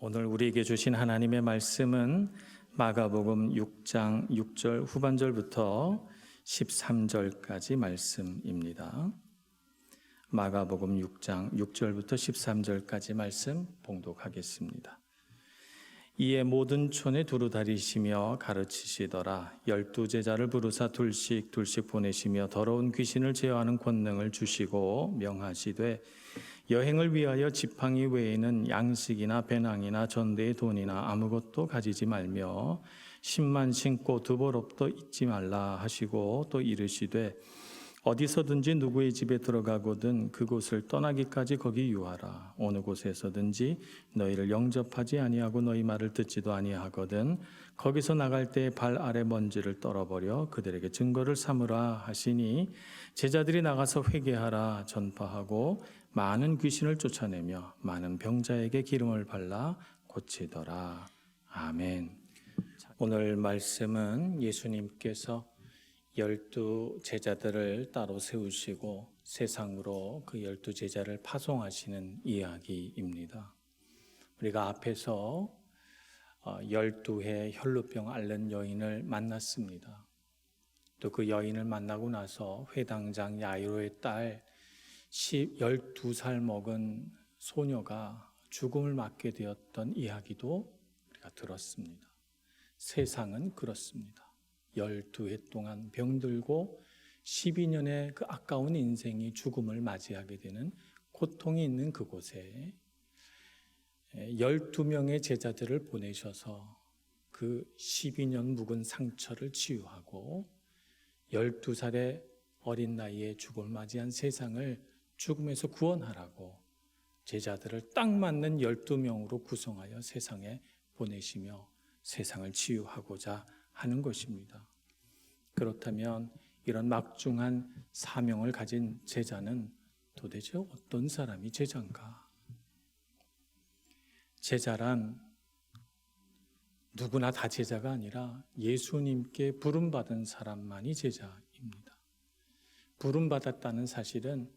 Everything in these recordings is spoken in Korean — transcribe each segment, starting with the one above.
오늘 우리에게 주신 하나님의 말씀은 마가복음 6장 6절 후반절부터 13절까지 말씀입니다. 마가복음 6장 6절부터 13절까지 말씀 봉독하겠습니다. 이에 모든 촌에 두루 다니시며 가르치시더라. 12제자를 부르사 둘씩 보내시며 더러운 귀신을 제어하는 권능을 주시고 명하시되 여행을 위하여 지팡이 외에는 양식이나 배낭이나 전대의 돈이나 아무것도 가지지 말며 신만 신고 두벌업도 잊지 말라 하시고 또 이르시되 어디서든지 누구의 집에 들어가거든 그곳을 떠나기까지 거기 유하라. 어느 곳에서든지 너희를 영접하지 아니하고 너희 말을 듣지도 아니하거든 거기서 나갈 때 발 아래 먼지를 떨어버려 그들에게 증거를 삼으라 하시니 제자들이 나가서 회개하라 전파하고 많은 귀신을 쫓아내며 많은 병자에게 기름을 발라 고치더라. 아멘. 오늘 말씀은 예수님께서 12제자들을 따로 세우시고 세상으로 그 12제자를 파송하시는 이야기입니다. 우리가 앞에서 12해 혈루병 앓는 여인을 만났습니다. 또 그 여인을 만나고 나서 회당장 야이로의 딸 12살 먹은 소녀가 죽음을 맞게 되었던 이야기도 우리가 들었습니다. 세상은 그렇습니다. 12해 동안 병들고 12년의 그 아까운 인생이 죽음을 맞이하게 되는 고통이 있는 그곳에 12명의 제자들을 보내셔서 그 12년 묵은 상처를 치유하고 12살의 어린 나이에 죽음을 맞이한 세상을 죽음에서 구원하라고 제자들을 딱 맞는 12명으로 구성하여 세상에 보내시며 세상을 치유하고자 하는 것입니다. 그렇다면 이런 막중한 사명을 가진 제자는 도대체 어떤 사람이 제자인가? 제자란 누구나 다 제자가 아니라 예수님께 부름받은 사람만이 제자입니다. 부름받았다는 사실은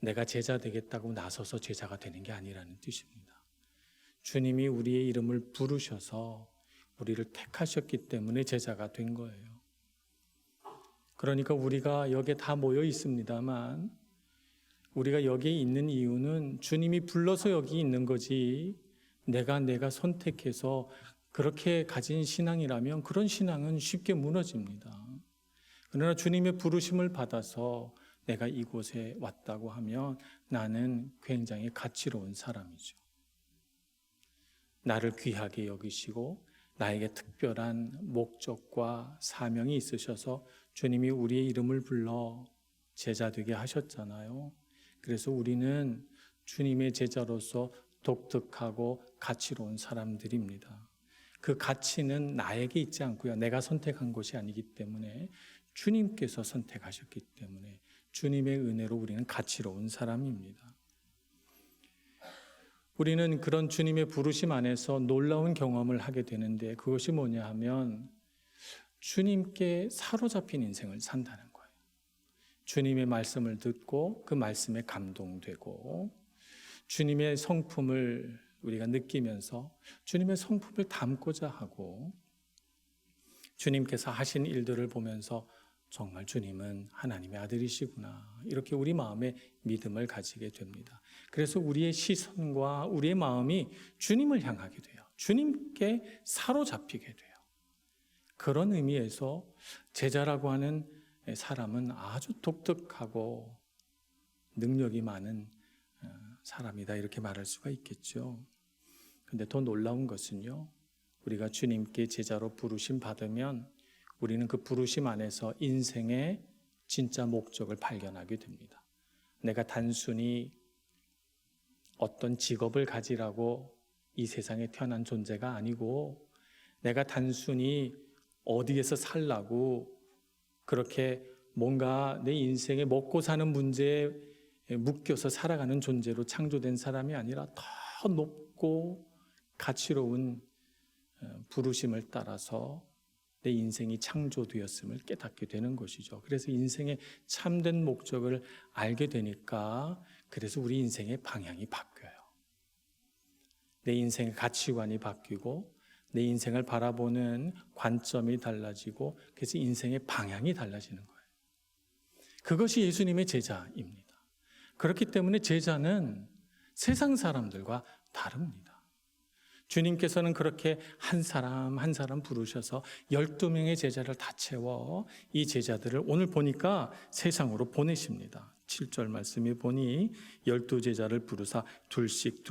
내가 제자 되겠다고 나서서 제자가 되는 게 아니라는 뜻입니다. 주님이 우리의 이름을 부르셔서 우리를 택하셨기 때문에 제자가 된 거예요. 그러니까 우리가 여기에 다 모여 있습니다만 우리가 여기에 있는 이유는 주님이 불러서 여기 있는 거지 내가 선택해서 그렇게 가진 신앙이라면 그런 신앙은 쉽게 무너집니다. 그러나 주님의 부르심을 받아서 내가 이곳에 왔다고 하면 나는 굉장히 가치로운 사람이죠. 나를 귀하게 여기시고 나에게 특별한 목적과 사명이 있으셔서 주님이 우리의 이름을 불러 제자 되게 하셨잖아요. 그래서 우리는 주님의 제자로서 독특하고 가치로운 사람들입니다. 그 가치는 나에게 있지 않고요. 내가 선택한 것이 아니기 때문에 주님께서 선택하셨기 때문에 주님의 은혜로 우리는 가치로운 사람입니다. 우리는 그런 주님의 부르심 안에서 놀라운 경험을 하게 되는데 그것이 뭐냐 하면 주님께 사로잡힌 인생을 산다는 거예요. 주님의 말씀을 듣고 그 말씀에 감동되고 주님의 성품을 우리가 느끼면서 주님의 성품을 담고자 하고 주님께서 하신 일들을 보면서 정말 주님은 하나님의 아들이시구나 이렇게 우리 마음에 믿음을 가지게 됩니다. 그래서 우리의 시선과 우리의 마음이 주님을 향하게 돼요. 주님께 사로잡히게 돼요. 그런 의미에서 제자라고 하는 사람은 아주 독특하고 능력이 많은 사람이다 이렇게 말할 수가 있겠죠. 근데 더 놀라운 것은요, 우리가 주님께 제자로 부르심 받으면 우리는 그 부르심 안에서 인생의 진짜 목적을 발견하게 됩니다. 내가 단순히 어떤 직업을 가지라고 이 세상에 태어난 존재가 아니고 내가 단순히 어디에서 살라고 그렇게 뭔가 내 인생에 먹고 사는 문제에 묶여서 살아가는 존재로 창조된 사람이 아니라 더 높고 가치로운 부르심을 따라서 내 인생이 창조되었음을 깨닫게 되는 것이죠. 그래서 인생의 참된 목적을 알게 되니까 그래서 우리 인생의 방향이 바뀌어요. 내 인생의 가치관이 바뀌고 내 인생을 바라보는 관점이 달라지고 그래서 인생의 방향이 달라지는 거예요. 그것이 예수님의 제자입니다. 그렇기 때문에 제자는 세상 사람들과 다릅니다. 주님께서는 그렇게 한 사람 한 사람 부르셔서 12명의 제자를 다 채워 이 제자들을 오늘 보니까 세상으로 보내십니다. 7절 말씀이 보니 12제자를 부르사 둘씩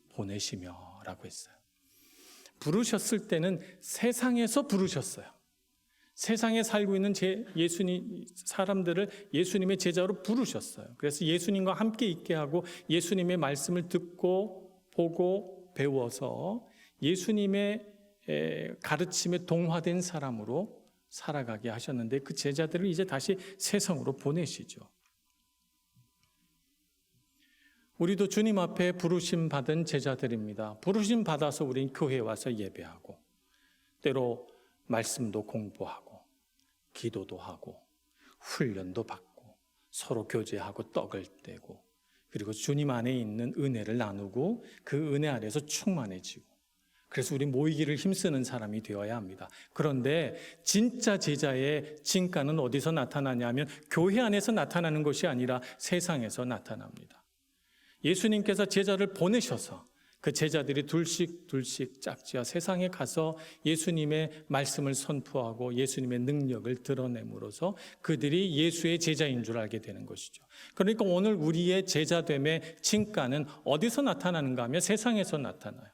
보내시며 라고 했어요. 부르셨을 때는 세상에서 부르셨어요. 세상에 살고 있는 예수님 사람들을 예수님의 제자로 부르셨어요. 그래서 예수님과 함께 있게 하고 예수님의 말씀을 듣고 보고 배워서 예수님의 가르침에 동화된 사람으로 살아가게 하셨는데 그 제자들을 이제 다시 세상으로 보내시죠. 우리도 주님 앞에 부르심 받은 제자들입니다. 부르심 받아서 우린 교회에 와서 예배하고 때로 말씀도 공부하고 기도도 하고 훈련도 받고 서로 교제하고 떡을 떼고 그리고 주님 안에 있는 은혜를 나누고 그 은혜 아래서 충만해지고 그래서 우리 모이기를 힘쓰는 사람이 되어야 합니다. 그런데 진짜 제자의 진가는 어디서 나타나냐면 교회 안에서 나타나는 것이 아니라 세상에서 나타납니다. 예수님께서 제자를 보내셔서 그 제자들이 둘씩 짝지어 세상에 가서 예수님의 말씀을 선포하고 예수님의 능력을 드러냄으로써 그들이 예수의 제자인 줄 알게 되는 것이죠. 그러니까 오늘 우리의 제자됨의 진가는 어디서 나타나는가 하면 세상에서 나타나요.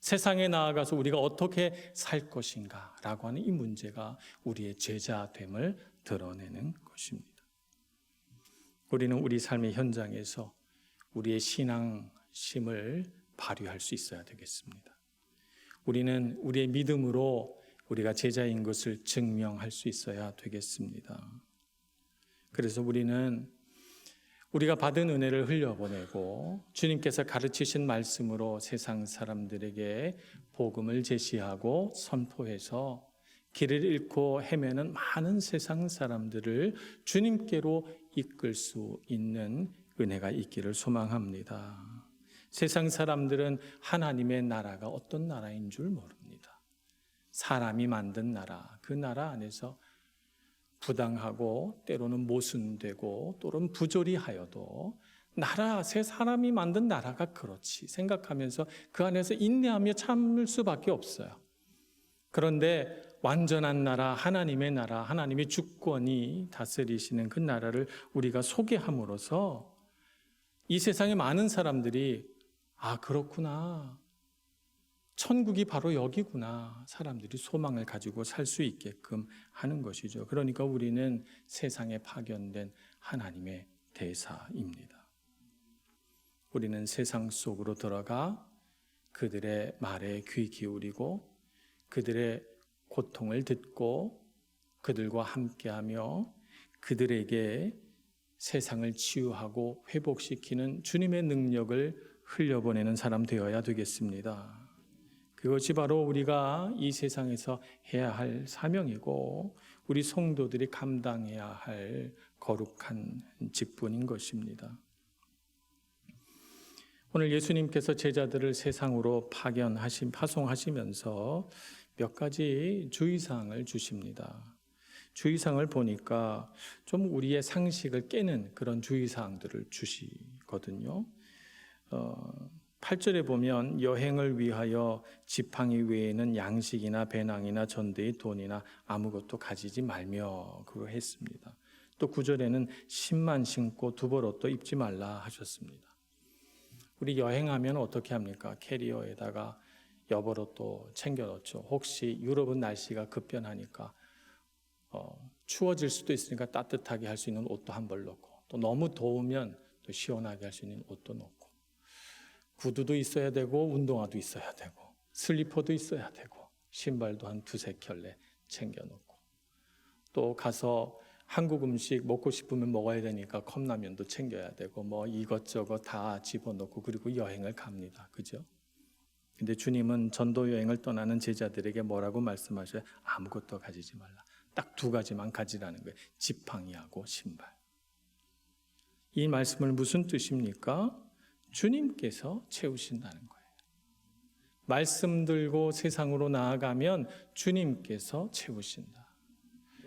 세상에 나아가서 우리가 어떻게 살 것인가 라고 하는 이 문제가 우리의 제자됨을 드러내는 것입니다. 우리는 우리 삶의 현장에서 우리의 신앙심을 발휘할 수 있어야 되겠습니다. 우리는 우리의 믿음으로 우리가 제자인 것을 증명할 수 있어야 되겠습니다. 그래서 우리는 우리가 받은 은혜를 흘려보내고 주님께서 가르치신 말씀으로 세상 사람들에게 복음을 제시하고 선포해서 길을 잃고 헤매는 많은 세상 사람들을 주님께로 이끌 수 있는 은혜가 있기를 소망합니다. 세상 사람들은 하나님의 나라가 어떤 나라인 줄 모릅니다. 사람이 만든 나라, 그 나라 안에서 부당하고 때로는 모순되고 또는 부조리하여도 새 사람이 만든 나라가 그렇지 생각하면서 그 안에서 인내하며 참을 수밖에 없어요. 그런데 완전한 나라, 하나님의 나라, 하나님의 주권이 다스리시는 그 나라를 우리가 소개함으로써 이 세상의 많은 사람들이 그렇구나. 천국이 바로 여기구나. 사람들이 소망을 가지고 살 수 있게끔 하는 것이죠. 그러니까 우리는 세상에 파견된 하나님의 대사입니다. 우리는 세상 속으로 들어가 그들의 말에 귀 기울이고 그들의 고통을 듣고 그들과 함께하며 그들에게 세상을 치유하고 회복시키는 주님의 능력을 흘려보내는 사람 되어야 되겠습니다. 그것이 바로 우리가 이 세상에서 해야 할 사명이고 우리 성도들이 감당해야 할 거룩한 직분인 것입니다. 오늘 예수님께서 제자들을 세상으로 파송하시면서 몇 가지 주의사항을 주십니다. 주의사항을 보니까 좀 우리의 상식을 깨는 그런 주의사항들을 주시거든요. 8절에 보면 여행을 위하여 지팡이 외에는 양식이나 배낭이나 전대의 돈이나 아무것도 가지지 말며 그거 했습니다. 또 9절에는 신만 신고 두벌옷도 입지 말라 하셨습니다. 우리 여행하면 어떻게 합니까? 캐리어에다가 여벌옷도 챙겨 넣죠. 혹시 유럽은 날씨가 급변하니까 추워질 수도 있으니까 따뜻하게 할 수 있는 옷도 한 벌 넣고 또 너무 더우면 또 시원하게 할 수 있는 옷도 넣고 구두도 있어야 되고 운동화도 있어야 되고 슬리퍼도 있어야 되고 신발도 한 두세 켤레 챙겨 놓고 또 가서 한국 음식 먹고 싶으면 먹어야 되니까 컵라면도 챙겨야 되고 뭐 이것저것 다 집어넣고 그리고 여행을 갑니다. 그죠? 근데 주님은 전도 여행을 떠나는 제자들에게 뭐라고 말씀하셔요? 아무것도 가지지 말라. 딱 두 가지만 가지라는 거예요. 지팡이하고 신발. 이 말씀을 무슨 뜻입니까? 주님께서 채우신다는 거예요. 말씀 들고 세상으로 나아가면 주님께서 채우신다.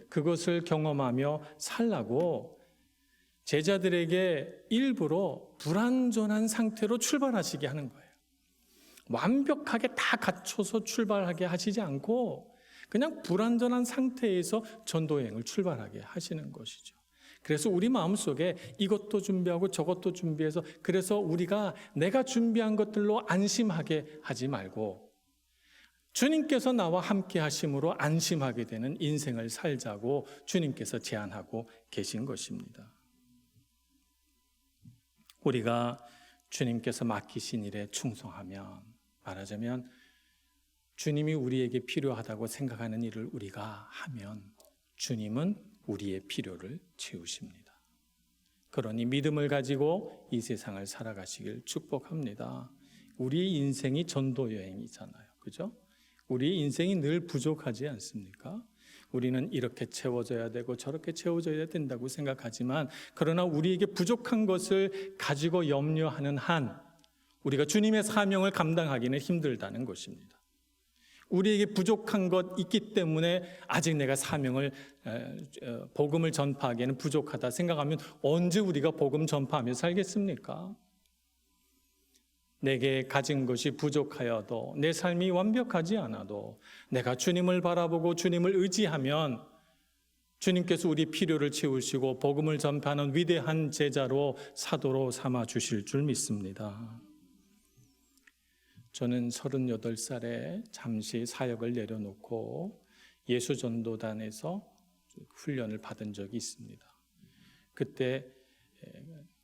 그것을 경험하며 살라고 제자들에게 일부러 불완전한 상태로 출발하시게 하는 거예요. 완벽하게 다 갖춰서 출발하게 하시지 않고 그냥 불완전한 상태에서 전도여행을 출발하게 하시는 것이죠. 그래서 우리 마음속에 이것도 준비하고 저것도 준비해서, 그래서 우리가 내가 준비한 것들로 안심하게 하지 말고 주님께서 나와 함께 하심으로 안심하게 되는 인생을 살자고 주님께서 제안하고 계신 것입니다. 우리가 주님께서 맡기신 일에 충성하면, 말하자면 주님이 우리에게 필요하다고 생각하는 일을 우리가 하면 주님은 우리의 필요를 채우십니다. 그러니 믿음을 가지고 이 세상을 살아가시길 축복합니다. 우리 인생이 전도여행이잖아요. 그죠? 우리 인생이 늘 부족하지 않습니까? 우리는 이렇게 채워져야 되고 저렇게 채워져야 된다고 생각하지만, 그러나 우리에게 부족한 것을 가지고 염려하는 한 우리가 주님의 사명을 감당하기는 힘들다는 것입니다. 우리에게 부족한 것 있기 때문에 아직 내가 사명을 복음을 전파하기에는 부족하다 생각하면 언제 우리가 복음 전파하며 살겠습니까? 내게 가진 것이 부족하여도, 내 삶이 완벽하지 않아도 내가 주님을 바라보고 주님을 의지하면 주님께서 우리 필요를 채우시고 복음을 전파하는 위대한 제자로, 사도로 삼아 주실 줄 믿습니다. 저는 38살에 잠시 사역을 내려놓고 예수전도단에서 훈련을 받은 적이 있습니다. 그때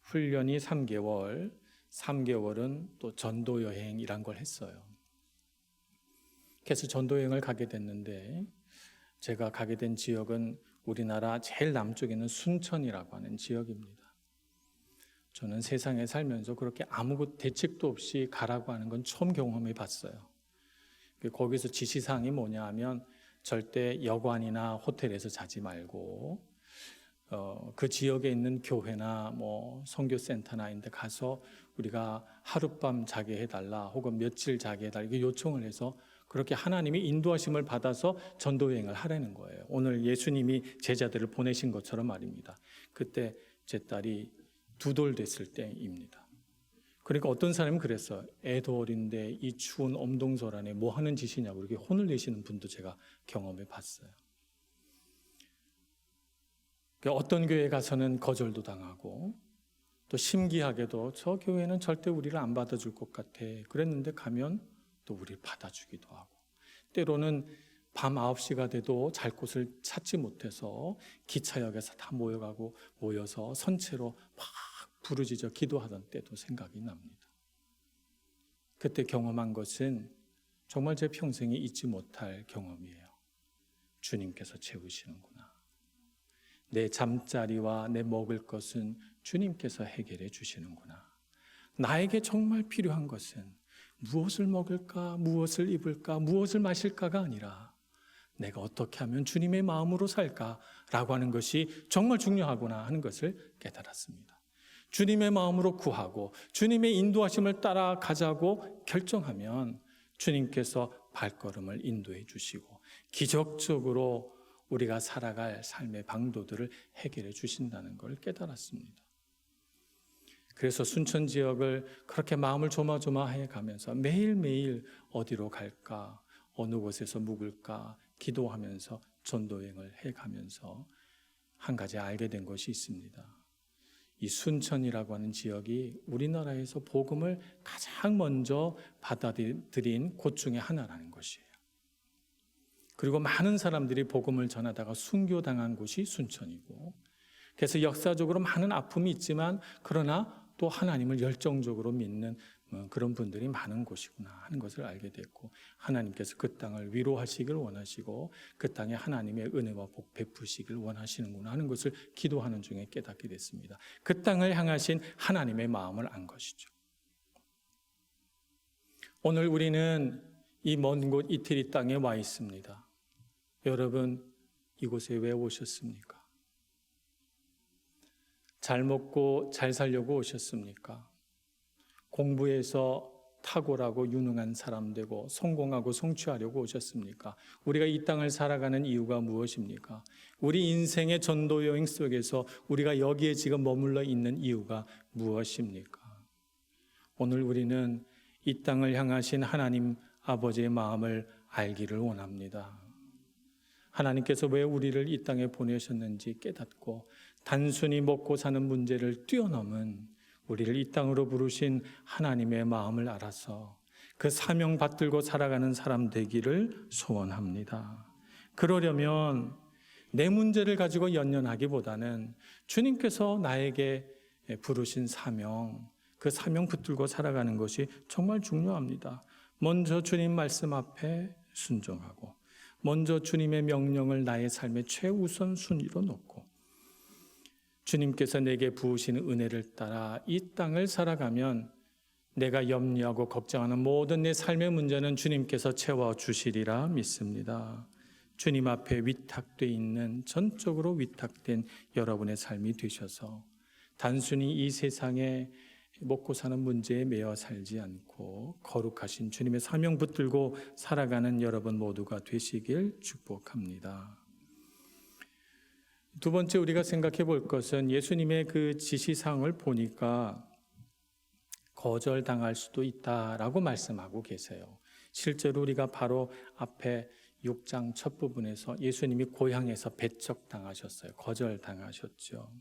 훈련이 3개월은 또 전도여행이란 걸 했어요. 그래서 전도여행을 가게 됐는데, 제가 가게 된 지역은 우리나라 제일 남쪽에 있는 순천이라고 하는 지역입니다. 저는 세상에 살면서 그렇게 아무 대책도 없이 가라고 하는 건 처음 경험해 봤어요. 거기서 지시사항이 뭐냐 하면 절대 여관이나 호텔에서 자지 말고 그 지역에 있는 교회나 뭐 선교센터나 이런 데 가서 우리가 하룻밤 자게 해달라 혹은 며칠 자게 해달라 이렇게 요청을 해서 그렇게 하나님이 인도하심을 받아서 전도여행을 하라는 거예요. 오늘 예수님이 제자들을 보내신 것처럼 말입니다. 그때 제 딸이 2돌 됐을 때입니다. 그러니까 어떤 사람은 그랬어요. 애도 어린데 이 추운 엄동설 안에 뭐 하는 짓이냐고 이렇게 혼을 내시는 분도 제가 경험해 봤어요. 어떤 교회에 가서는 거절도 당하고, 또 신기하게도 저 교회는 절대 우리를 안 받아줄 것 같아 그랬는데 가면 또 우리를 받아주기도 하고, 때로는 밤 9시가 돼도 잘 곳을 찾지 못해서 기차역에서 다 모여서 선체로 막 부르짖어 기도하던 때도 생각이 납니다. 그때 경험한 것은 정말 제 평생에 잊지 못할 경험이에요. 주님께서 채우시는구나. 내 잠자리와 내 먹을 것은 주님께서 해결해 주시는구나. 나에게 정말 필요한 것은 무엇을 먹을까, 무엇을 입을까, 무엇을 마실까가 아니라 내가 어떻게 하면 주님의 마음으로 살까라고 하는 것이 정말 중요하구나 하는 것을 깨달았습니다. 주님의 마음으로 구하고 주님의 인도하심을 따라가자고 결정하면 주님께서 발걸음을 인도해 주시고 기적적으로 우리가 살아갈 삶의 방도들을 해결해 주신다는 걸 깨달았습니다. 그래서 순천 지역을 그렇게 마음을 조마조마해 가면서 매일매일 어디로 갈까, 어느 곳에서 묵을까 기도하면서 전도여행을 해가면서 한 가지 알게 된 것이 있습니다. 이 순천이라고 하는 지역이 우리나라에서 복음을 가장 먼저 받아들인 곳 중에 하나라는 것이에요. 그리고 많은 사람들이 복음을 전하다가 순교당한 곳이 순천이고, 그래서 역사적으로 많은 아픔이 있지만 그러나 또 하나님을 열정적으로 믿는 그런 분들이 많은 곳이구나 하는 것을 알게 됐고, 하나님께서 그 땅을 위로하시길 원하시고 그 땅에 하나님의 은혜와 복 베푸시길 원하시는구나 하는 것을 기도하는 중에 깨닫게 됐습니다. 그 땅을 향하신 하나님의 마음을 안 것이죠. 오늘 우리는 이 먼 곳 이태리 땅에 와 있습니다. 여러분, 이곳에 왜 오셨습니까? 잘 먹고 잘 살려고 오셨습니까? 공부해서 탁월하고 유능한 사람 되고 성공하고 성취하려고 오셨습니까? 우리가 이 땅을 살아가는 이유가 무엇입니까? 우리 인생의 전도 여행 속에서 우리가 여기에 지금 머물러 있는 이유가 무엇입니까? 오늘 우리는 이 땅을 향하신 하나님 아버지의 마음을 알기를 원합니다. 하나님께서 왜 우리를 이 땅에 보내셨는지 깨닫고 단순히 먹고 사는 문제를 뛰어넘은 우리를 이 땅으로 부르신 하나님의 마음을 알아서 그 사명 받들고 살아가는 사람 되기를 소원합니다. 그러려면 내 문제를 가지고 연연하기보다는 주님께서 나에게 부르신 사명, 그 사명 붙들고 살아가는 것이 정말 중요합니다. 먼저 주님 말씀 앞에 순종하고 먼저 주님의 명령을 나의 삶의 최우선 순위로 놓고 주님께서 내게 부으시는 은혜를 따라 이 땅을 살아가면 내가 염려하고 걱정하는 모든 내 삶의 문제는 주님께서 채워주시리라 믿습니다. 주님 앞에 위탁되어 있는, 전적으로 위탁된 여러분의 삶이 되셔서 단순히 이 세상에 먹고 사는 문제에 매여 살지 않고 거룩하신 주님의 사명 붙들고 살아가는 여러분 모두가 되시길 축복합니다. 두 번째 우리가 생각해 볼 것은 예수님의 그 지시사항을 보니까 거절당할 수도 있다라고 말씀하고 계세요. 실제로 우리가 바로 앞에 6장 첫 부분에서 예수님이 고향에서 배척당하셨어요. 거절당하셨죠.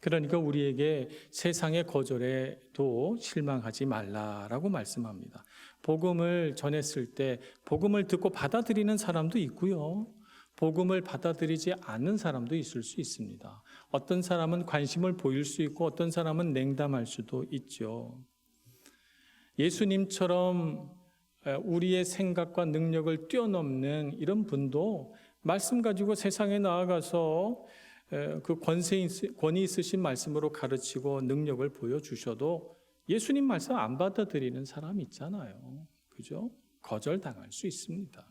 그러니까 우리에게 세상의 거절에도 실망하지 말라라고 말씀합니다. 복음을 전했을 때 복음을 듣고 받아들이는 사람도 있고요. 복음을 받아들이지 않는 사람도 있을 수 있습니다. 어떤 사람은 관심을 보일 수 있고 어떤 사람은 냉담할 수도 있죠. 예수님처럼 우리의 생각과 능력을 뛰어넘는 이런 분도 말씀 가지고 세상에 나아가서 그 권위 있으신 말씀으로 가르치고 능력을 보여주셔도 예수님 말씀 안 받아들이는 사람 있잖아요. 그죠? 거절당할 수 있습니다.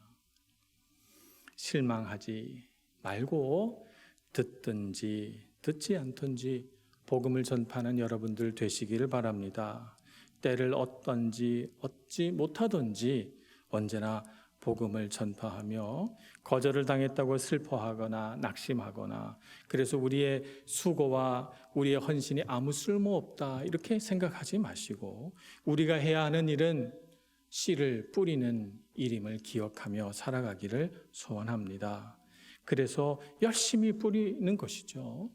실망하지 말고 듣든지 듣지 않든지 복음을 전파하는 여러분들 되시기를 바랍니다. 때를 얻든지 얻지 못하든지 언제나 복음을 전파하며 거절을 당했다고 슬퍼하거나 낙심하거나 그래서 우리의 수고와 우리의 헌신이 아무 쓸모없다 이렇게 생각하지 마시고 우리가 해야 하는 일은 씨를 뿌리는 일임을 기억하며 살아가기를 소원합니다. 그래서 열심히 뿌리는 것이죠.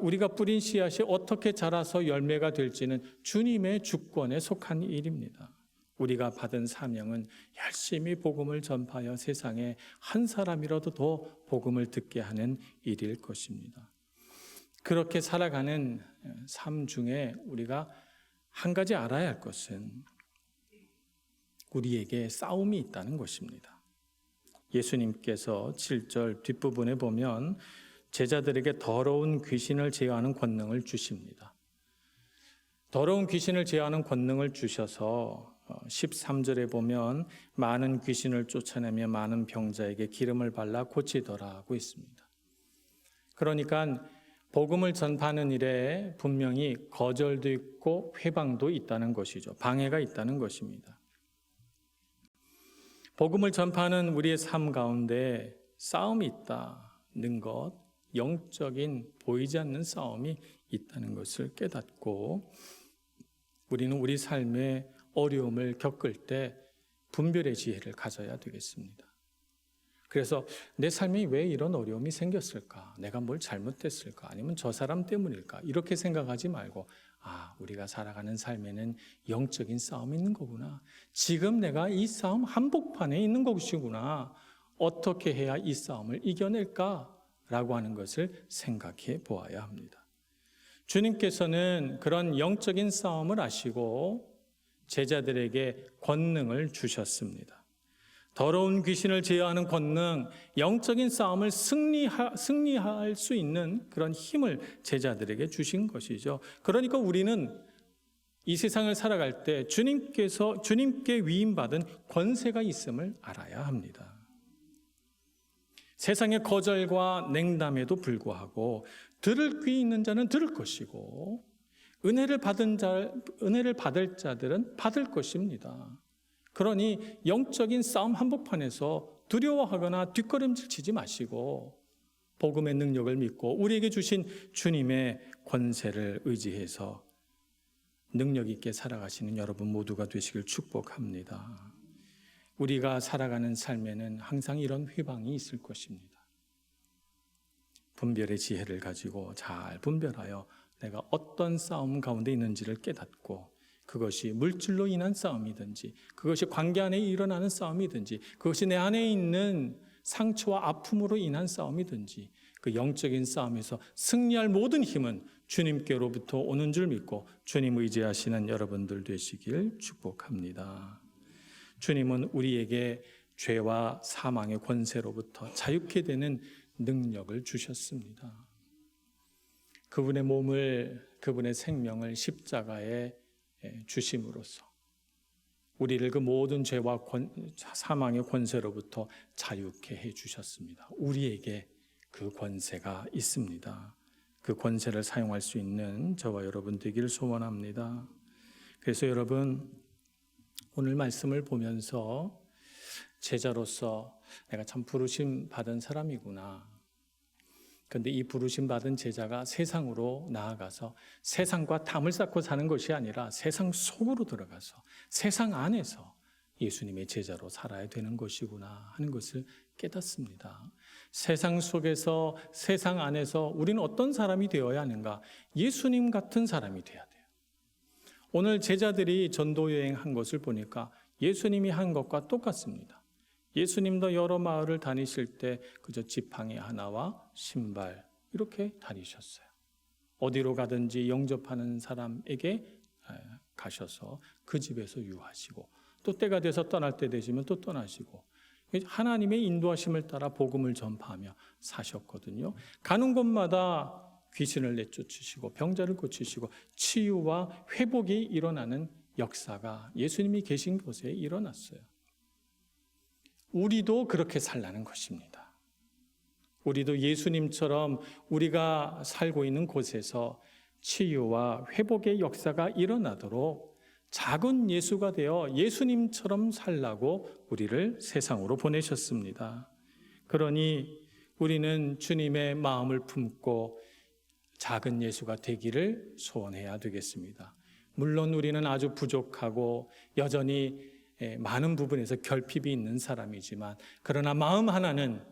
우리가 뿌린 씨앗이 어떻게 자라서 열매가 될지는 주님의 주권에 속한 일입니다. 우리가 받은 사명은 열심히 복음을 전파하여 세상에 한 사람이라도 더 복음을 듣게 하는 일일 것입니다. 그렇게 살아가는 삶 중에 우리가 한 가지 알아야 할 것은 우리에게 싸움이 있다는 것입니다. 예수님께서 7절 뒷부분에 보면 제자들에게 더러운 귀신을 제어하는 권능을 주십니다. 더러운 귀신을 제어하는 권능을 주셔서 13절에 보면 많은 귀신을 쫓아내며 많은 병자에게 기름을 발라 고치더라고 있습니다. 그러니까 복음을 전파하는 일에 분명히 거절도 있고 회방도 있다는 것이죠. 방해가 있다는 것입니다. 복음을 전파하는 우리의 삶 가운데 싸움이 있다는 것, 영적인 보이지 않는 싸움이 있다는 것을 깨닫고 우리는 우리 삶에 어려움을 겪을 때 분별의 지혜를 가져야 되겠습니다. 그래서 내 삶에 왜 이런 어려움이 생겼을까? 내가 뭘 잘못했을까? 아니면 저 사람 때문일까? 이렇게 생각하지 말고 우리가 살아가는 삶에는 영적인 싸움이 있는 거구나. 지금 내가 이 싸움 한복판에 있는 것이구나. 어떻게 해야 이 싸움을 이겨낼까? 라고 하는 것을 생각해 보아야 합니다. 주님께서는 그런 영적인 싸움을 아시고 제자들에게 권능을 주셨습니다. 더러운 귀신을 제어하는 권능, 영적인 싸움을 승리할 수 있는 그런 힘을 제자들에게 주신 것이죠. 그러니까 우리는 이 세상을 살아갈 때 주님께 위임받은 권세가 있음을 알아야 합니다. 세상의 거절과 냉담에도 불구하고 들을 귀 있는 자는 들을 것이고 은혜를 받을 자들은 받을 것입니다. 그러니 영적인 싸움 한복판에서 두려워하거나 뒷걸음질 치지 마시고 복음의 능력을 믿고 우리에게 주신 주님의 권세를 의지해서 능력 있게 살아가시는 여러분 모두가 되시길 축복합니다. 우리가 살아가는 삶에는 항상 이런 회방이 있을 것입니다. 분별의 지혜를 가지고 잘 분별하여 내가 어떤 싸움 가운데 있는지를 깨닫고 그것이 물질로 인한 싸움이든지 그것이 관계 안에 일어나는 싸움이든지 그것이 내 안에 있는 상처와 아픔으로 인한 싸움이든지 그 영적인 싸움에서 승리할 모든 힘은 주님께로부터 오는 줄 믿고 주님 의지하시는 여러분들 되시길 축복합니다. 주님은 우리에게 죄와 사망의 권세로부터 자유케 되는 능력을 주셨습니다. 그분의 몸을, 그분의 생명을 십자가에 주심으로써 우리를 그 모든 죄와 사망의 권세로부터 자유케 해 주셨습니다. 우리에게 그 권세가 있습니다. 그 권세를 사용할 수 있는 저와 여러분 되기를 소원합니다. 그래서 여러분 오늘 말씀을 보면서 제자로서 내가 참 부르심 받은 사람이구나. 그런데 이 부르심 받은 제자가 세상으로 나아가서 세상과 담을 쌓고 사는 것이 아니라 세상 속으로 들어가서 세상 안에서 예수님의 제자로 살아야 되는 것이구나 하는 것을 깨닫습니다. 세상 속에서 세상 안에서 우리는 어떤 사람이 되어야 하는가? 예수님 같은 사람이 되어야 돼요. 오늘 제자들이 전도 여행한 것을 보니까 예수님이 한 것과 똑같습니다. 예수님도 여러 마을을 다니실 때 그저 지팡이 하나와 신발 이렇게 다니셨어요. 어디로 가든지 영접하는 사람에게 가셔서 그 집에서 유하시고 또 때가 돼서 떠날 때 되시면 또 떠나시고 하나님의 인도하심을 따라 복음을 전파하며 사셨거든요. 가는 곳마다 귀신을 내쫓으시고 병자를 고치시고 치유와 회복이 일어나는 역사가 예수님이 계신 곳에 일어났어요. 우리도 그렇게 살라는 것입니다. 우리도 예수님처럼 우리가 살고 있는 곳에서 치유와 회복의 역사가 일어나도록 작은 예수가 되어 예수님처럼 살라고 우리를 세상으로 보내셨습니다. 그러니 우리는 주님의 마음을 품고 작은 예수가 되기를 소원해야 되겠습니다. 물론 우리는 아주 부족하고 여전히 많은 부분에서 결핍이 있는 사람이지만 그러나 마음 하나는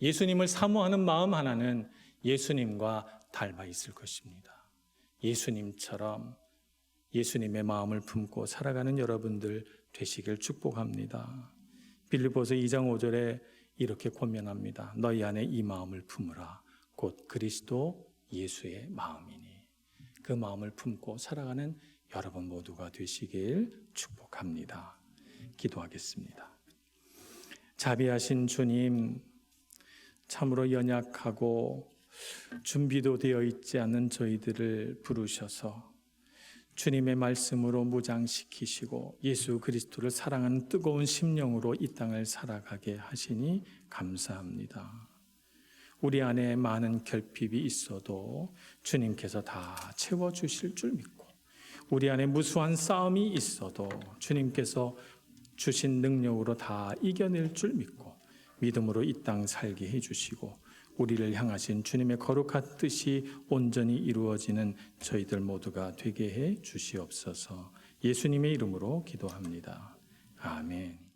예수님을 사모하는 마음 하나는 예수님과 닮아 있을 것입니다. 예수님처럼 예수님의 마음을 품고 살아가는 여러분들 되시길 축복합니다. 빌립보서 2장 5절에 이렇게 권면합니다. 너희 안에 이 마음을 품으라. 곧 그리스도 예수의 마음이니. 그 마음을 품고 살아가는 여러분 모두가 되시길 축복합니다. 기도하겠습니다. 자비하신 주님, 참으로 연약하고 준비도 되어 있지 않는 저희들을 부르셔서 주님의 말씀으로 무장시키시고 예수 그리스도를 사랑하는 뜨거운 심령으로 이 땅을 살아가게 하시니 감사합니다. 우리 안에 많은 결핍이 있어도 주님께서 다 채워주실 줄 믿고 우리 안에 무수한 싸움이 있어도 주님께서 주신 능력으로 다 이겨낼 줄 믿고 믿음으로 이 땅 살게 해주시고 우리를 향하신 주님의 거룩한 뜻이 온전히 이루어지는 저희들 모두가 되게 해 주시옵소서. 예수님의 이름으로 기도합니다. 아멘.